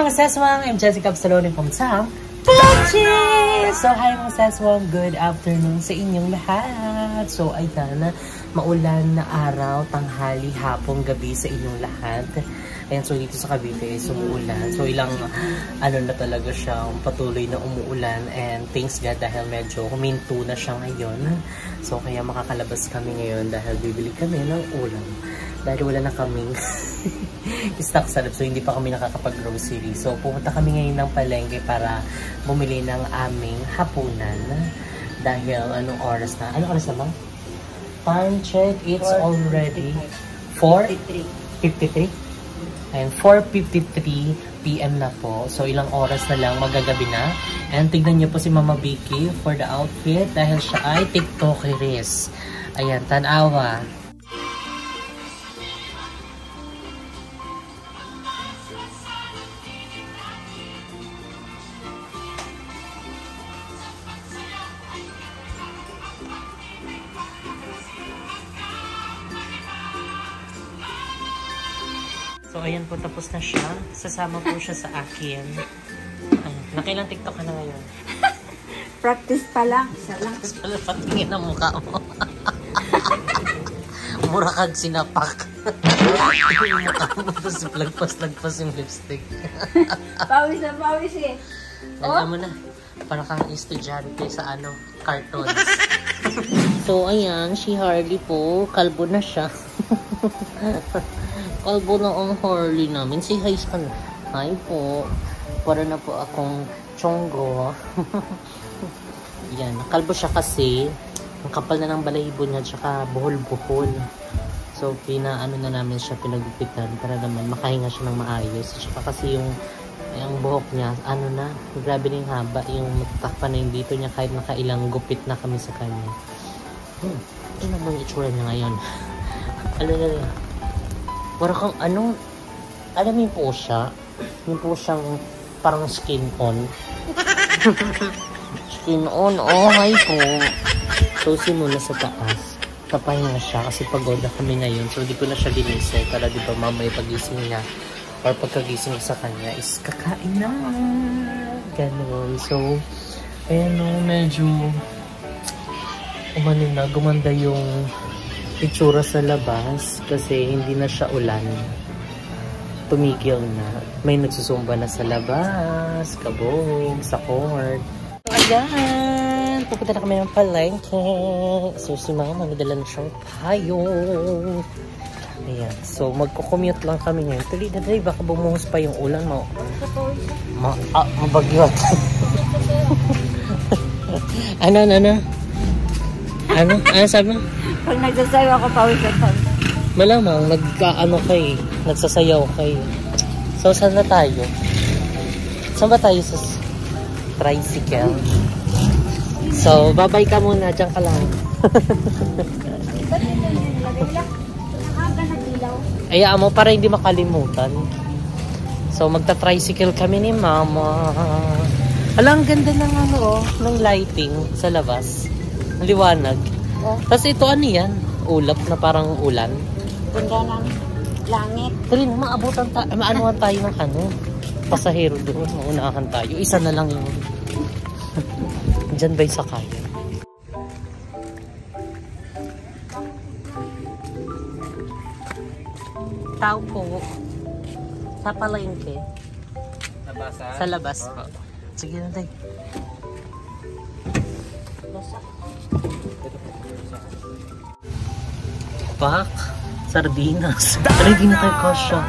mga seswang! I'm Jessica Absalone from Sam Pochi! So hi mga seswang! Good afternoon sa inyong lahat! So ayan, maulan na araw, tanghali, hapon, gabi sa inyong lahat. Ayan, so dito sa Cavite is umuulan. So ilang ano na talaga siyang patuloy na umuulan. And thanks God dahil medyo huminto na siya ngayon. So kaya makakalabas kami ngayon dahil bibili kami ng ulam. Dahil wala na kaming stock sa lab. So hindi pa kami nakakapag-grocery. So pumunta kami ngayon ng palengke para bumili ng aming hapunan. Dahil anong oras na? Anong oras na ba? Time check, it's already 4:53. And 4:53 PM na po. So ilang oras na lang magagabi na. And tignan niyo po si Mama Vicky for the outfit dahil siya ay TikTokeris. Ayan, tanawa. So, ayan po, tapos na siya. Sasama po siya sa akin. Nakailang TikTok ka na ngayon? Practice pa lang. Isa lang. Practice pa lang. Patingin ang mukha mo. Mura kang sinapak. Yung mukha mo, tapos lagpas yung lipstick. Pawis na pawis eh. Alam mo na, para kang estudyante sa cartoons. So, ayan, si Harley po, kalbo na siya. Kalbo na ang Harley namin. Say hi ka na. Hi po. Para na po akong chonggo. Yan. Kalbo siya kasi. Ang kapal na ng balahibo niya. Tsaka buhol-buhol. So, pinaano na namin siya pinagupitan. Para naman makahinga siya ng maayos. Tsaka kasi yung buhok niya, grabe na yung haba. Yung matakpan na yung dito niya kahit nakailang gupit na kami sa kanya. Ito naman yung itsura niya ngayon. Alala. Para kang alam mo po siya, yung po siyang parang skin on. Skin on, oh hi po. So simula sa taas, papahinga siya kasi pagod na kami ngayon. So di ko na siya ginising para di ba mamaya pagising niya or pagkagising sa kanya is kakain na. Ganon. So, ayan medyo gumanda yung itsura sa labas kasi hindi na siya ulan. Tumigil na. May nagsusumba na sa labas, kabog, sa court. Ayan! Pupunta na kami ng palengke. So si Mama nadala na siyang payong. Ayan. So magko-commute lang kami ngayon. Tuloy na dahil baka bumuhos pa yung ulan mo. Mabagyot. Ano sabi mo? Pag nagsasayaw ako, pawis at pawis. Malamang, nagsasayaw kayo. So, saan na tayo? Saan ba tayo sa tricycle? So, babay ka muna. Diyan ka lang. Ayaan mo para hindi makalimutan. So, magta-tricycle kami ni Mama. Alang ganda ng ng lighting sa labas. Liwanag. Oh. Tapos ito yan? Ulap na parang ulan. Ganda ng langit. Tuloy na maabutan maanuhan tayo ng pasahero doon. Maunahan tayo. Isa na lang yung dyan ba yung sakayan? Tao po. Sa palengke. Sa labas po. Sige na tayo. Pak, sardinas. Pero hindi na tayo kasya.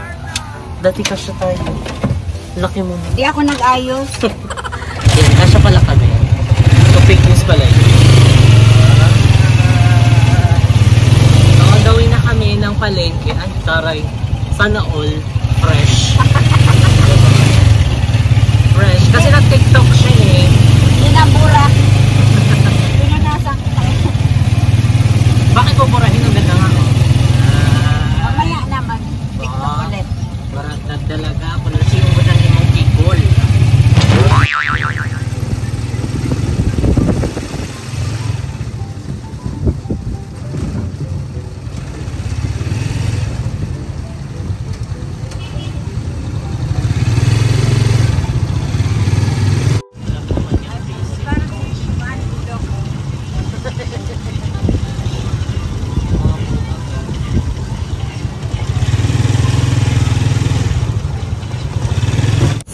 Dati kasya tayo. Laki mo. Di ako nag-ayos. Yan, kasya pala kami. So, fake news pala yun. Nakadawin na kami ng palengke. Ay, taray. Sana all fresh. Fresh. Kasi nag-TikTok siya eh. Inabura. Pinanasak. Bakit po burahin ang ganda nga? Mamaya naman. TikTok ulit. Barat na talaga. Kung nasiyong ba na yung kikol.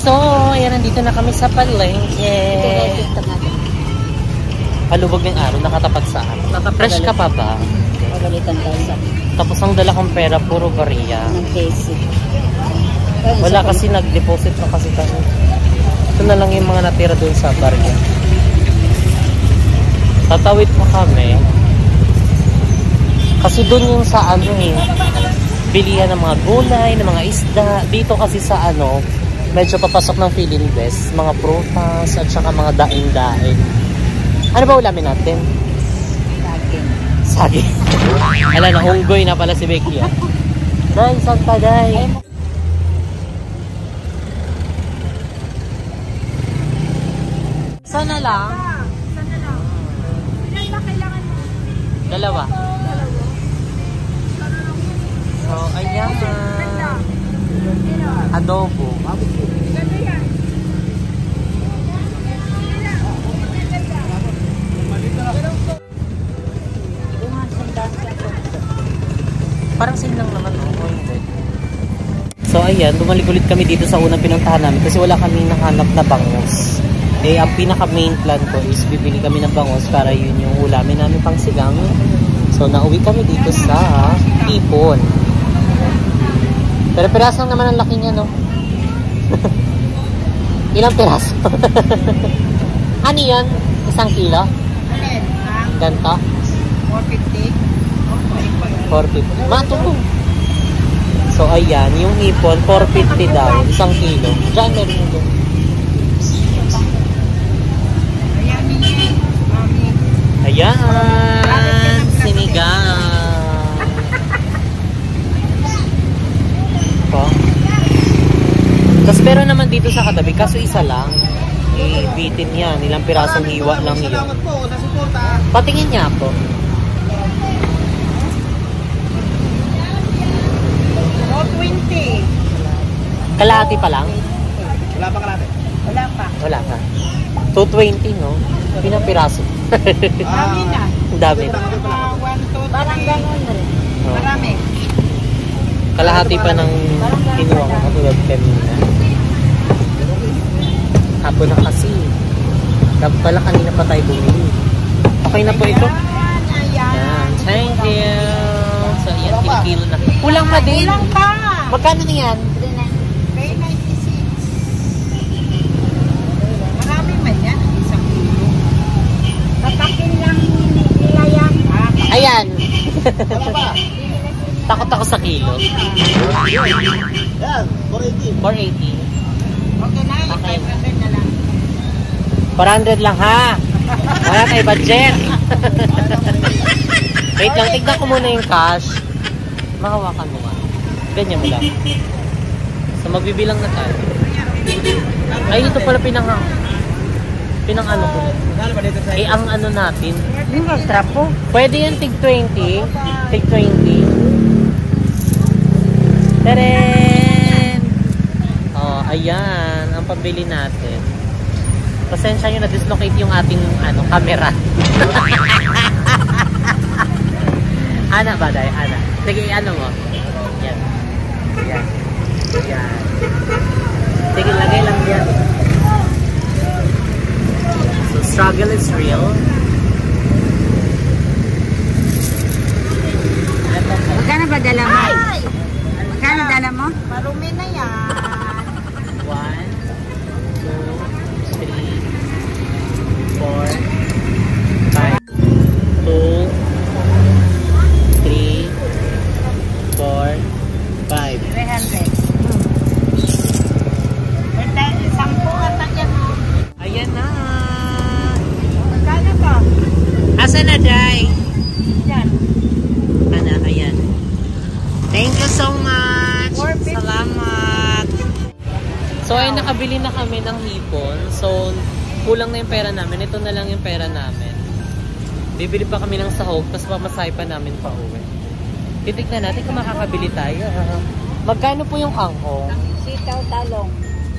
So, ayan, nandito na kami sa palengke. Palubog ng araw, nakatapat saan? Fresh ka pa ba? Pagalitan tayo sa Tapos ang dala kong pera, puro bariya. ng KC. Wala kasi nag-deposit na kasi kami. Ito na lang yung mga natira doon sa bariya. Tatawid pa kami. Kasi doon yung sa ano eh, bilihan ng mga gulay, ng mga isda. Dito kasi sa ano, medyo papasok ng Philinvest, mga prutas at saka mga daing-daing. Ano ba ulamin natin? Sagi. Ala na, unggoy na pala si Becky. Day, saan ka, Day? Sana lang. Ilan ba kailangan mo? Dalawa. So, ayan. Adobo. Parang same lang naman, no? So, ayan. Bumalik ulit kami dito sa unang pinuntahan namin kasi wala kami nahanap na bangus. Eh, ang pinaka-main plan ko is bibili kami ng bangus para yun yung ulamin namin pang sigang. So, nauwi kami dito sa Ipon. Pero piraso lang naman ang laki niya, no? Ilang piraso? Ano yan? 1 kilo? Ganto? 450. 450. Matulong. So, ayan. Yung Ipon, 450 daw. 1 kilo. Diyan, meron yung doon. Ayan! Sinigang! Po. Tapos meron naman dito sa katabi, kaso isa lang. Eh, bitin yan. Ilang pirasong hiwa lang yun. Patingin niya ako. Oh, 20. Kalahati pa lang? Wala pa kalahati? Wala pa. Wala pa. 220, no? Pinapiraso. Dami na. Ang dami na. 1, 2, 3. Parang gano'n na rin. Oh. Marami. Kalahati pa ng kinuha ko katulad kanina. Hapon na kasi. Dapat pala kanina pa tayo bumili. Okay na po ito? Ayan. Thank you. So, yan, kilo na. Kulang pa din. Kulang pa. Magkano na yan? 396. Marami man yan. 1 kilo. Tatakin lang nila yan. Ayan. Takot ako sa kilo. Yan, 480. 480. Okay na, Okay. 500 na lang. 400 lang ha. Wala tayo budget. Wait lang, tignan ko muna yung cash. Makawakan mo nga. Ganyan mo lang. So magbibilang na tayo. Ay, ito pala pinang ano ko. Eh, ang ano natin. Yung strap po. Pwede yan tig 20. Tig 20. Taren! Oh, ayan. Ang pambili natin. Pasensya nyo na-dislocate yung ating camera. Ana ba, Day? Ana. Sige, ano mo? Yan. Yan. Yan. Sige, lagay lang yan. So, struggle is real. Magkano ba dala mo? Magkano dala mo? Marumi na yan. 1, 2, 3, 4, 5. 2, 3, 4, 5. 300. Sampo ata yan mo. Ayan na. Magkano to? Asa na, Day? Yan. Ana, ayan. Thank you so much. 450. Salamat. So, ay nakabili na kami ng hipon. So, kulang na yung pera namin. Ito na lang yung pera namin. Bibili pa kami ng sahog, tapos pamasahe pa namin pa uwi. Titignan natin kung makakabili tayo. Magkano po yung kangkong? Sitaw, talong,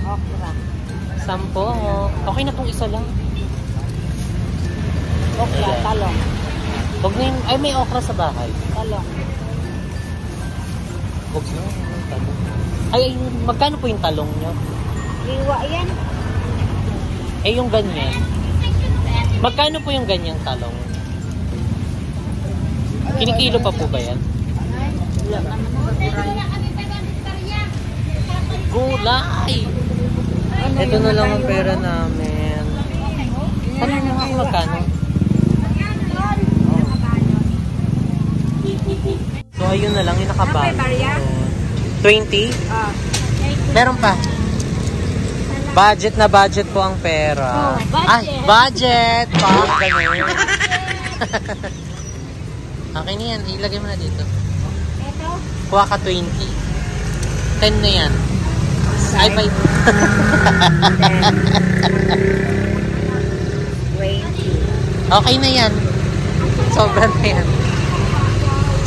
okra. 10. Okay na pong isa lang. Okra, Ayan. talong, Huwag na yung, ay, may okra sa bahay. talong. Huwag na yung talong. Ay, magkano po yung talong nyo? Liwa yan. Eh, yung ganyan. Magkano po yung ganyang talong? Kinikilo pa po ba yan? Wala naman Gulay! Ito na lang ang pera namin. Ano na nga magkano? So, ayun na lang, yung nakabalo. 20? Meron pa. Budget na budget po ang pera. Ay, budget! Pang ganun. Okay na yan, ilagay mo na dito. Kuha ka 20. 10 na yan. Ay, 5. 20. Okay na yan. Sobra na yan.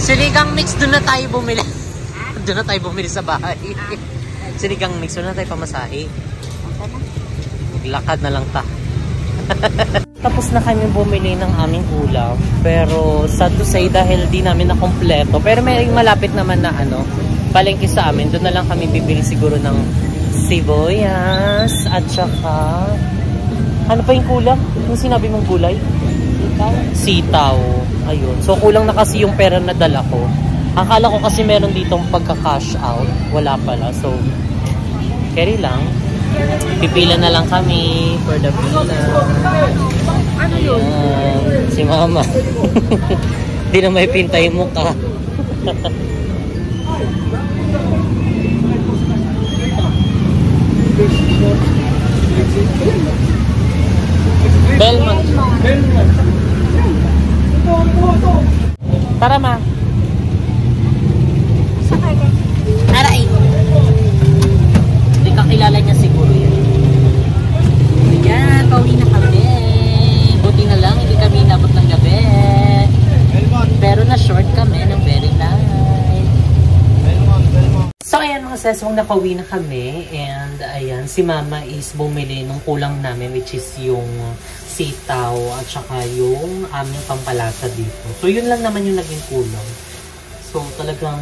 Siligang mix, doon na tayo bumili. Doon na tayo bumili sa bahay. Siligang mix, doon na tayo pamasahe. Maglakad na lang ta. Tapos na kami bumili ng aming ulam. Pero sad to say, dahil di namin na kompleto. Pero may malapit naman na palengke sa amin. Doon na lang kami bibili siguro ng sibuyas. At saka, ano pa yung kulang? Yung sinabi mong gulay? Sitaw. Ayun. So kulang na kasi yung pera na dala ko. Akala ko kasi meron ditong pagka-cash out. Wala pala. So, carry lang. Pipila na lang kami for the pila. Ano yun? Si mama. Di na may pintay mo ka. Belmont. Tara ma. Aray. Hindi ka kilala niya siguro yan. Yan, pauwi na kami. Buti na lang, hindi kami inabot ng gabi. Pero na-short kami ng very night. So ayan mga sesong, nakauwi na kami. And ayan, si mama is bumili nung kulang namin, which is yung sitaw at saka yung aming pampalasa dito. So yun lang naman yung naging kulang. So talagang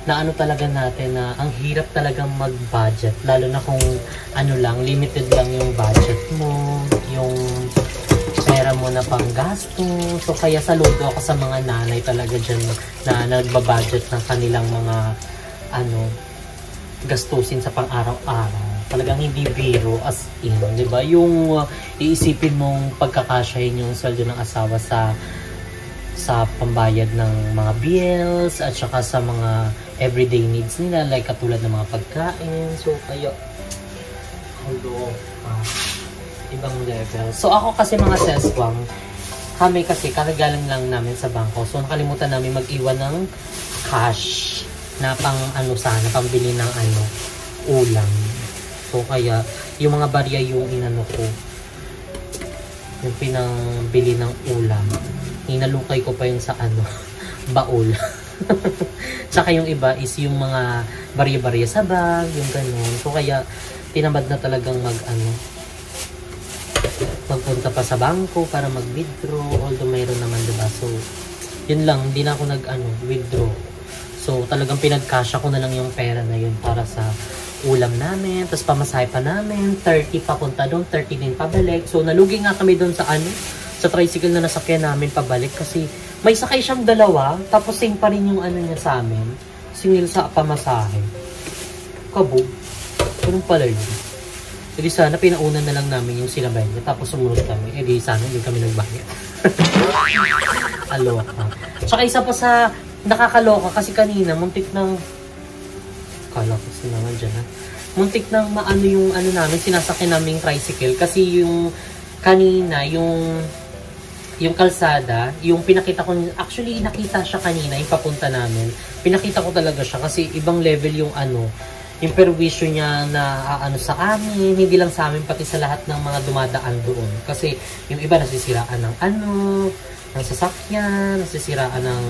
naano talaga natin na ang hirap talagang mag-budget. Lalo na kung limited lang yung budget mo, yung pera mo na pang gasto. So kaya saludo ako sa mga nanay talaga dyan na nagbabudget ng kanilang mga gastusin sa pang-araw-araw. Talagang hindi biro as in, di ba? Yung iisipin mong pagkakasyahin yung sweldo ng asawa sa pambayad ng mga bills at saka sa mga everyday needs nila, like katulad ng mga pagkain. So kaya ibang level. So ako kasi mga seswang, kami kasi kakagaling lang namin sa bangko. So nakalimutan namin mag-iwan ng cash na pang pambili ng ulam. So kaya yung mga barya yung ko, yung pinambili ng ulam, inalukay ko pa yun sa baul. Tsaka yung iba is yung mga barya-barya sa bag, yung ganun. So kaya tinamad na talagang magpunta pa sa bangko para mag-withdraw, although mayroon naman, diba? So yun lang, hindi na ako withdraw. So talagang pinagkasya ko na lang yung pera na yun para sa ulam namin, tapos pamasahe pa namin, 30 papunta doon, 30 din pabalik. So nalugi nga kami doon sa sa tricycle na nasakyan namin pabalik kasi may sakay siyang dalawa, tapos same pa rin yung niya sa amin, singil sa pamasahe. Kabog. Ganun pala yun. Edi sana pinauna na lang namin yung sinabay niya, tapos sumunod kami. Edi sana hindi kami nagbayad. Aloka. Tsaka isa pa sa nakakaloka kasi kanina muntik ng kala ko sinaman dyan muntik nang maano yung namin, sinasakyan naming tricycle kasi yung kanina yung kalsada, yung pinakita ko, actually nakita siya kanina, yung papunta namin, pinakita ko talaga siya kasi ibang level yung yung perwisyo niya na sa amin, hindi lang sa amin, pati sa lahat ng mga dumadaan doon. Kasi yung iba nasisiraan ng ng sasakyan, nasisiraan ng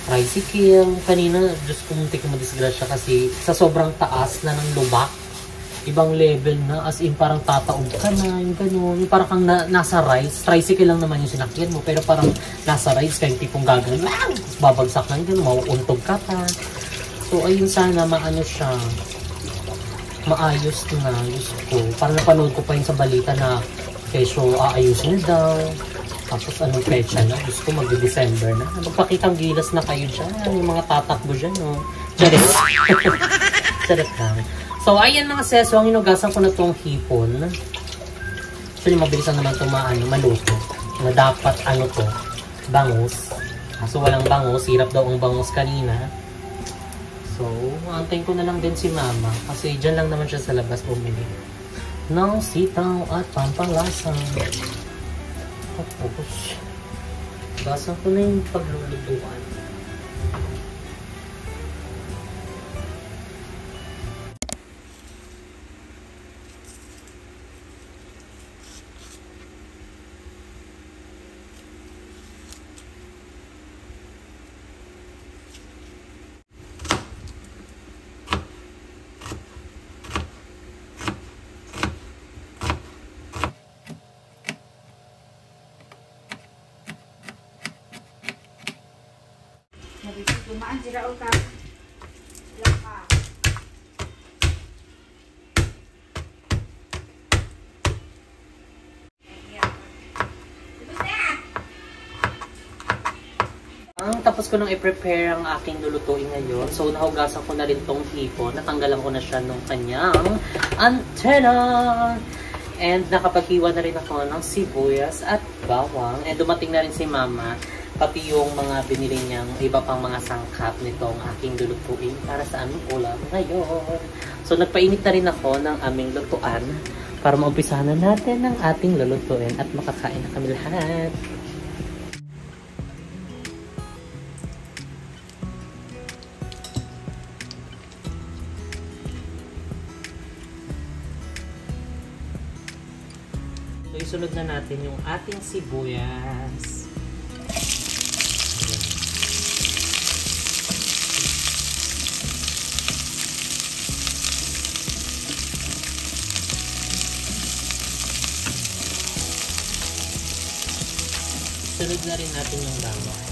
tricycle. Kanina, Diyos ko, muntik ko madisgrasya kasi sa sobrang taas na ng lubak, ibang level na, as in parang tataob ka na, yung gano'n. Yung parang kang nasa rides, tricycle lang naman yung sinakyan mo, pero parang nasa rides, kayong tipong gagawin, babagsak na yung gano'n, mauuntog ka pa. So, ayun sana, siya, maayos na, Diyos ko. Parang napanood ko pa yun sa balita na kesyo aayusin daw. Tapos anong petsa na? Diyos ko, mag-December na. Magpakitang gilas na kayo dyan. Yung mga tatakbo dyan, no? Charis. Charis lang. So, ayan mga seso, ang hinugasan ko na tong hipon. Actually, mabilis naman ito maluto. Na dapat, bangus. Kaso walang bangus. Hirap daw ang bangus kanina. So, antayin ko na lang din si mama. Kasi dyan lang naman siya sa labas bumili ng sitaw at pampalasa. Tapos, basa ko na yung paglulutuan. Lumaan si Raul ka. Laka. Tapos ko nang i-prepare ang aking lulutuin ngayon. So, nahugasan ko na rin tong hipon. Natanggalan ko na siya nung kanyang antena. And nakapaghiwa na rin ako ng sibuyas at bawang. And dumating na rin si mama. Pati yung mga binili niyang iba pang mga sangkap nitong aking lulutuin para sa aming ulam ngayon. So, nagpainit na rin ako ng aming lutuan para maumpisahan na natin ang ating lulutuin at makakain na kami lahat. So, isunod na natin yung ating sibuyas. Sunod na rin natin yung bawang.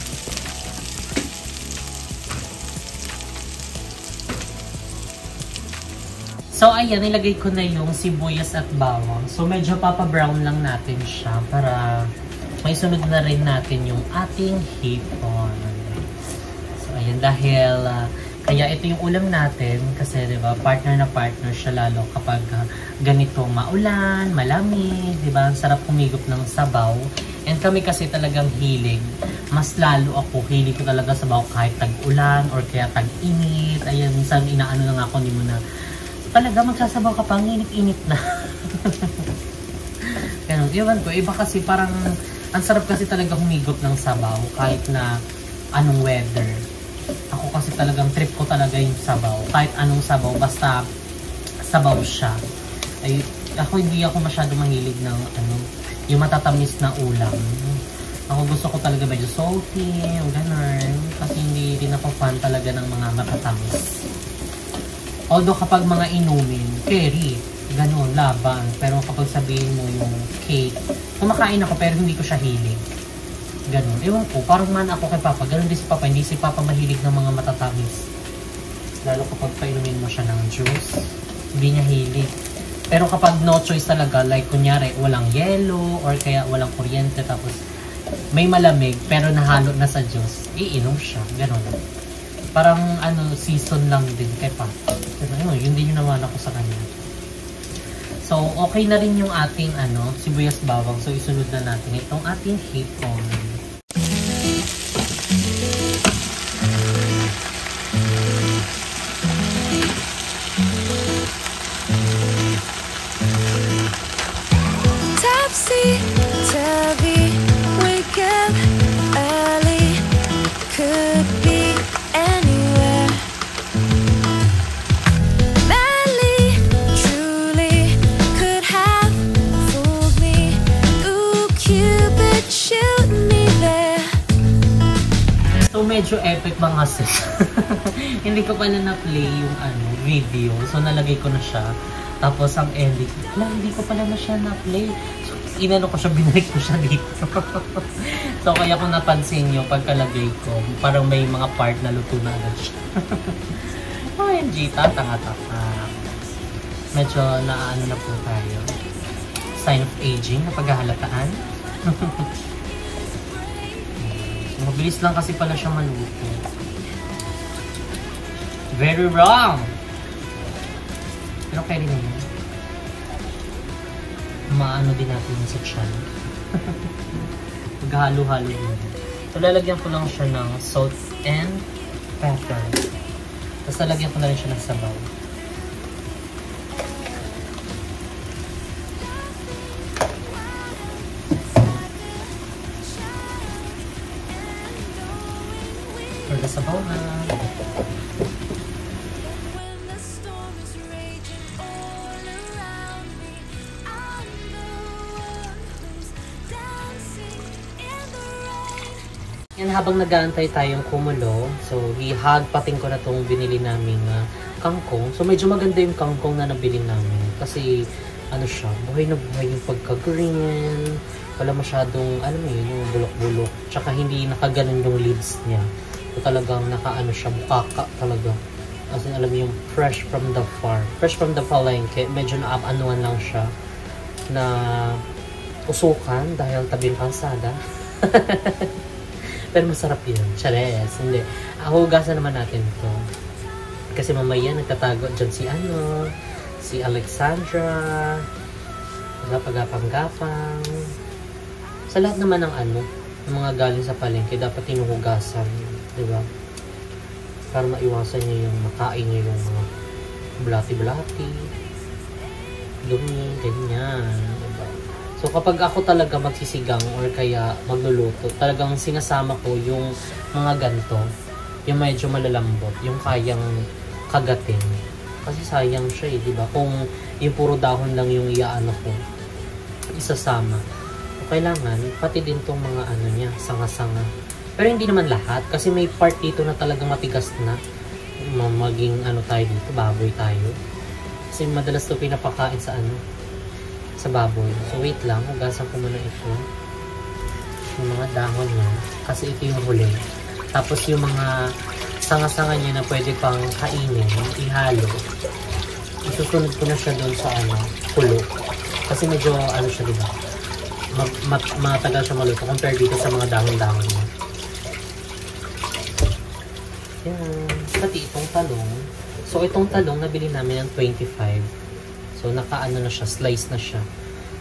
So, ayan, nilagay ko na yung sibuyas at bawang. So, medyo papa-brown lang natin siya para may sunod na rin natin yung ating hipon. So, ayan, dahil kaya ito yung ulam natin kasi, diba, partner na partner siya lalo kapag ganitong maulan, malamig, diba, ang sarap humigop ng sabaw. And kami kasi talagang hilig. Mas lalo ako, hilig ko talaga sabaw kahit tag-ulan or kaya tag-init. Ayan, minsan inaano na nga ako ni mo na talaga magsasabaw ka pang init-init na. Ganun, iwan ko, iba kasi parang ang sarap kasi talaga humigop ng sabaw kahit na anong weather. Ako kasi talagang trip ko talaga yung sabaw. Kahit anong sabaw, basta sabaw siya. Ay, ako hindi ako masyado mahilig ng yung matatamis na ulam. Ako gusto ko talaga medyo salty, yung ganun. Kasi hindi din ako fan talaga ng mga matatamis. Although kapag mga inumin, curry, ganun, laban. Pero kapag sabihin mo yung cake, kumakain ako pero hindi ko siya hilig. Ganun. Ewan ko, parang man ako kay Papa. Ganun din si Papa. Hindi si Papa mahilig ng mga matatamis. Lalo kapag painumin mo siya ng juice, hindi niya hilig. Pero kapag no choice talaga, like kunyari walang yelo or kaya walang kuryente tapos may malamig pero nahalo na sa juice, iinom siya. Ganun. Parang season lang din kay Papa. Pero yun din yung naman ako sa kanya. So, okay na rin yung ating sibuyas bawang. So, isunod na natin itong ating hipon. Medyo epic mga sis. Hindi ko pala na-play yung video. So, nalagay ko na siya. Tapos, ang ending, hindi ko pala na siya na-play. So, inano ko siya, binalik ko siya dito. So, kaya kung napansin nyo, pagkalagay ko, parang may mga part na luto na agad siya. OMG, tatanga-tanga. medyo naano na po tayo. Sign of aging na paghahalataan. So, mabilis lang kasi pala siya maluto. Very wrong! Pero kaya rin naman. Maano din natin sa tiyan. Maghalo-halo din. So, lalagyan ko lang siya ng salt and pepper. Tapos lalagyan ko na rin siya ng sabaw. For the sabaw na. Yan, habang nag-aantay tayong kumulo, so ihagpating ko na itong binili naming kangkong. So medyo maganda yung kangkong na nabili namin. Kasi ano siya, buhay na buhay yung pagka-green. Wala masyadong, alam mo yun, yung bulok-bulok. Tsaka hindi nakaganon yung leaves niya. So talagang naka-ano siya, bukaka talaga. Kasi alam mo yung fresh from the farm. Fresh from the palengke. Medyo na-anuan lang siya na usukan dahil tabi ng kalsada. Pero masarap yun. Chares. Hindi. Hugasan naman natin ito. Kasi mamaya nagtatago dyan si Alexandra. Pagapang-gapang. Sa lahat naman ng ng mga galing sa palengke, dapat tinuhugasan. Diba? Para maiwasan niyo yung makain niyo yung mga blati-blati. Dumi, ganyan. Diba? So, kapag ako talaga magsisigang or kaya magluluto, talagang sinasama ko yung mga ganito, yung medyo malalambot, yung kayang kagatin. Kasi sayang siya di ba? Kung yung puro dahon lang yung iaano ko, isasama. So, kailangan, pati din tong mga niya, sanga-sanga. Pero hindi naman lahat, kasi may part dito na talagang matigas na. Maging tayo dito, baboy tayo. Kasi madalas to pinapakain sa sa baboy. So, wait lang. Hugasan ko muna ito. Yung mga dahon niya. Kasi ito yung huli. Tapos yung mga sanga-sanga niya na pwede pang kainin, ihalo. Isusunod ko na siya doon sa kulo. Kasi medyo, siya diba? Matagal siya maluto compare dito sa mga dahon-dahon niya. Yan. Pati itong talong. So, itong talong nabili namin ng 25. So, naka-ano na siya, slice na siya.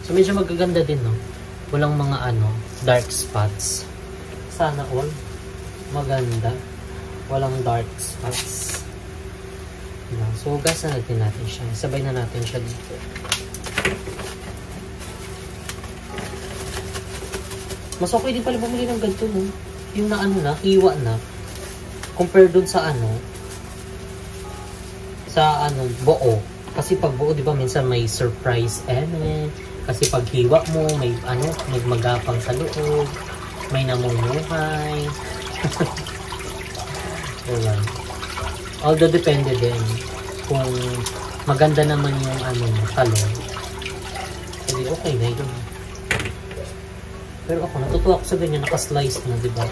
So, medyo magaganda din, no? Walang mga dark spots. Sana all maganda. Walang dark spots. Diba? So, hugasan natin siya. Sabay na natin siya dito. Mas okay din pala bumili ng ganito, no? Yung na hiwa na. Compare dun sa buo. Kasi pag buo, di ba, minsan may surprise element. Kasi pag hiwa mo, may magmagapang sa loob. May namumuhay. Diba? Although, depende din. Kung maganda naman yung talong. Kasi okay na yun. Pero ako, natutuwa ko sa ganyan, nakaslice na, di ba?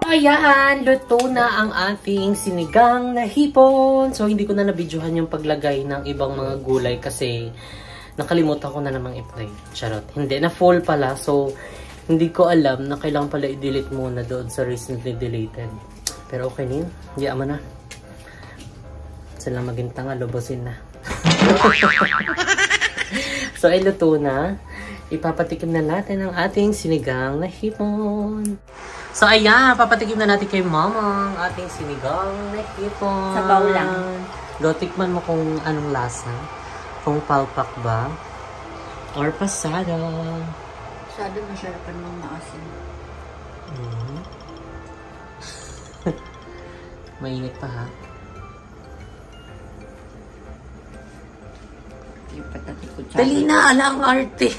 Ayan, luto na ang ating sinigang na hipon. So, hindi ko na nabidyohan yung paglagay ng ibang mga gulay kasi nakalimutan ko na namang i-play. Charot. Hindi, na full pala. So, hindi ko alam na kailangan pala i-delete muna doon sa recently deleted. Pero okay na yun. Hindi mo na. Sila maging tanga, lobosin na. So, ay luto na. Ipapatikim na natin ang ating sinigang na hipon. So, ayan, papatikim na natin kay Mama ang ating sinigang na hipon. Sabaw lang. Go, tikman mo kung anong lasa. Kung palpak ba. Or pasada. Pasada, masarapan mong maasin. Mainit pa, ha? Dali na, ala ang arte.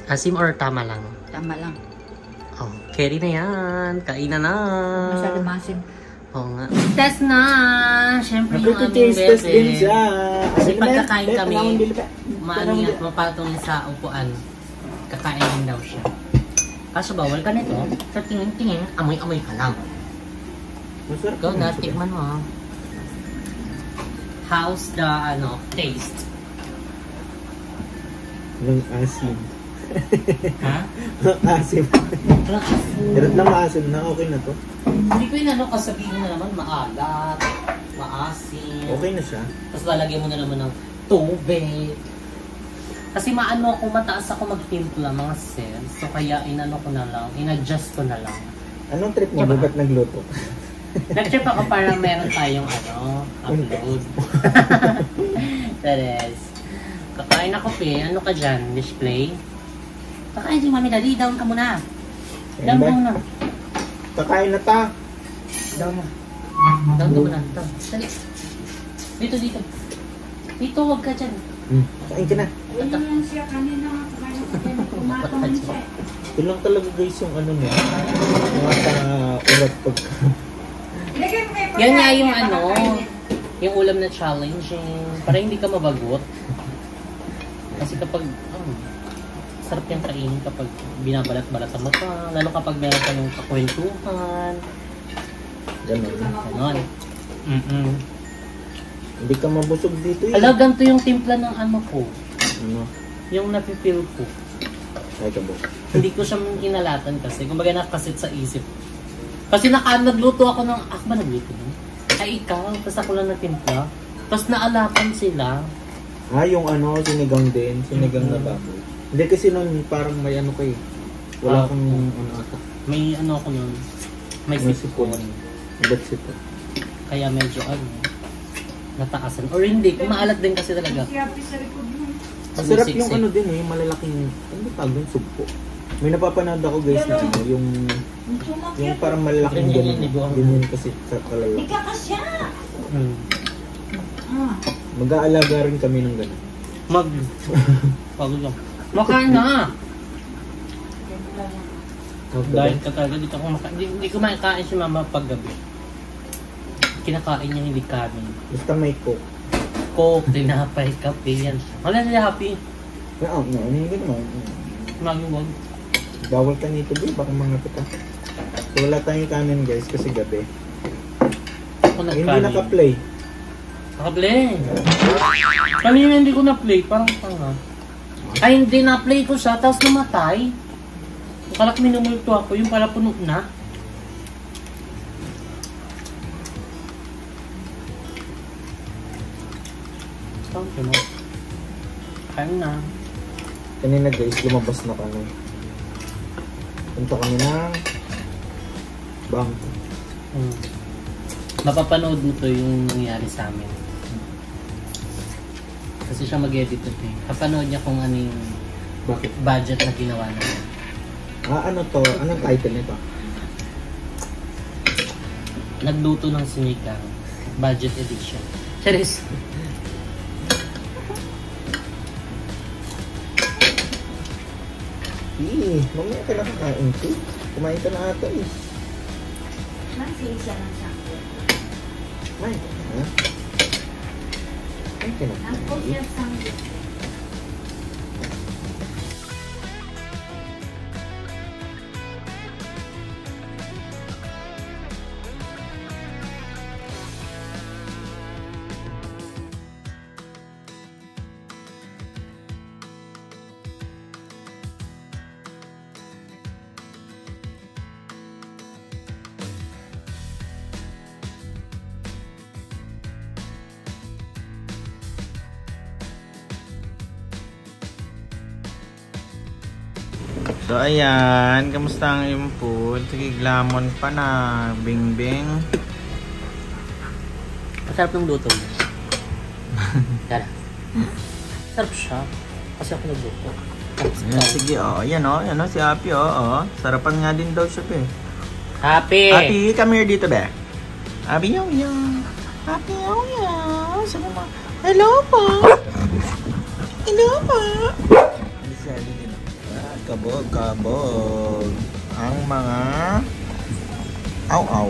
Asim or tama lang? Tama lang. Oh, carry na yan. Kainan na. Masyado masim. Oo nga. Test na! Siyempre yung aming Nagtitest din bebe. siya. Kasi pagkakain kami, maano yan, mapatong sa upuan. Kakainin daw siya. Kaso bawal ka nito. Sa tingin-tingin, amoy-amoy ka lang. Masarap Ikaw na, tikman mo. How's the, taste? Walang asim. Ha? Walang asim. Walang asin. Hirap na maasim na, okay na to. Hindi ko yun kasabihin mo na naman, maalat, maasim. Okay na siya. Tapos lalagyan mo na naman ng tubig. Kasi mataas ako magtimpla mga sis. So kaya in-adjust ko na lang. Anong trip mo? Diba? Ba't nagluto? Nag-trip ako para meron tayong upload. That is. Kakain ako Ano ka dyan? Display? Kakain si Mami Daddy. Down ka muna. Down ka muna. Kakain na ta. Down na. Down ka muna. Down. Dali. Dito. Dito, huwag ka dyan. Kain ka na. Yan siya kanina. Kumatawan siya. Ito lang talaga guys yung niya. Urat pagka. Yan nga yung yung ulam na challenging. Para hindi ka mabagot. Kasi kapag, sarap yung kainin kapag binabalat-balatan mo pa. Lalo kapag meron ka yung kakwentuhan. Ganon. Hindi ka mabusog dito eh. Ala, ganito yung timpla ng ko. Ano? Yung napipil ko. Ay ka ba? Hindi ko siya inalatan kasi. Kumbaga nakasit sa isip. Kasi nagluto ako ng, ako ba nagluto nun? Ay ikaw, tapos ako lang natimpla. Tapos naalapan sila. Yung sinigang din. Sinigang na baboy. Hindi kasi nun parang may kayo. Wala akong ata. May ako nun. May sipon. Ba't sipon? Kaya medyo nataasan. Or hindi, maalat din kasi talaga. Masarap yung din yung malalaking, tawag yung sugpo. May napapanood ako guys na yung parang malalaking ganyan kasi sa kalawang. Ika ka siya! Mag-aalaga rin kami ng gano'n. Pagod lang. Makain na! Dahil ka talaga, hindi ko makakain si mama paggabi. Kinakain niya hindi kami. Basta may coke. Coke, tinapay, kape, yan. Wala sila happy. Hindi naman. Maging Bawal ka nito ba? Baka mga pita. So wala tayong kanin guys kasi gabi. Ako Hindi naka-play. Naka-play. Kanina hindi ko na-play. Parang tanga. Ay hindi na-play ko siya. Tapos namatay. Kalak minumulto ako. Yung pala puno na. Okay mo. Kain na. Kanina guys, lumabas na kami. Punta kami ng bangko. Mapapanood mo to yung nangyari sa amin. Kasi siya mag-edit ito eh. Kapanood niya kung ano yung budget na ginawa namin. Ano to? Anong title nito? Nagluto ng sinigang. Budget edition. Charis! Mamaya ka nakakain ko. Kumain ka na ata eh. Nansili siya ng sangko. Kumain ka na. Kumain ka na. Nangko siya sangko. So ayan, kamusta ang iyong food? Sige, glamon pa na, bing-bing. Masarap ng luto mo. Tara. Sarap siya. Kasi ako nagluto. Ayan, sige, yan si Happy, sarapan nga din daw siya, pe. Happy! Happy, come here dito, be. Happy, yung. Happy New Year! Sabi mo, hello po! Hello po! Kabog, kabog. Ang mga... Aw-aw.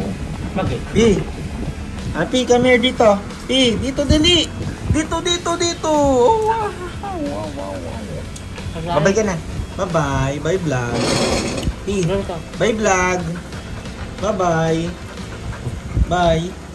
Bakit? Pi! Happy, come here dito. Pi, dito dali. Dito. Oh, wow. Bye-bye ka na. Bye-bye. Bye vlog. Pi, bye vlog. Bye-bye. Bye.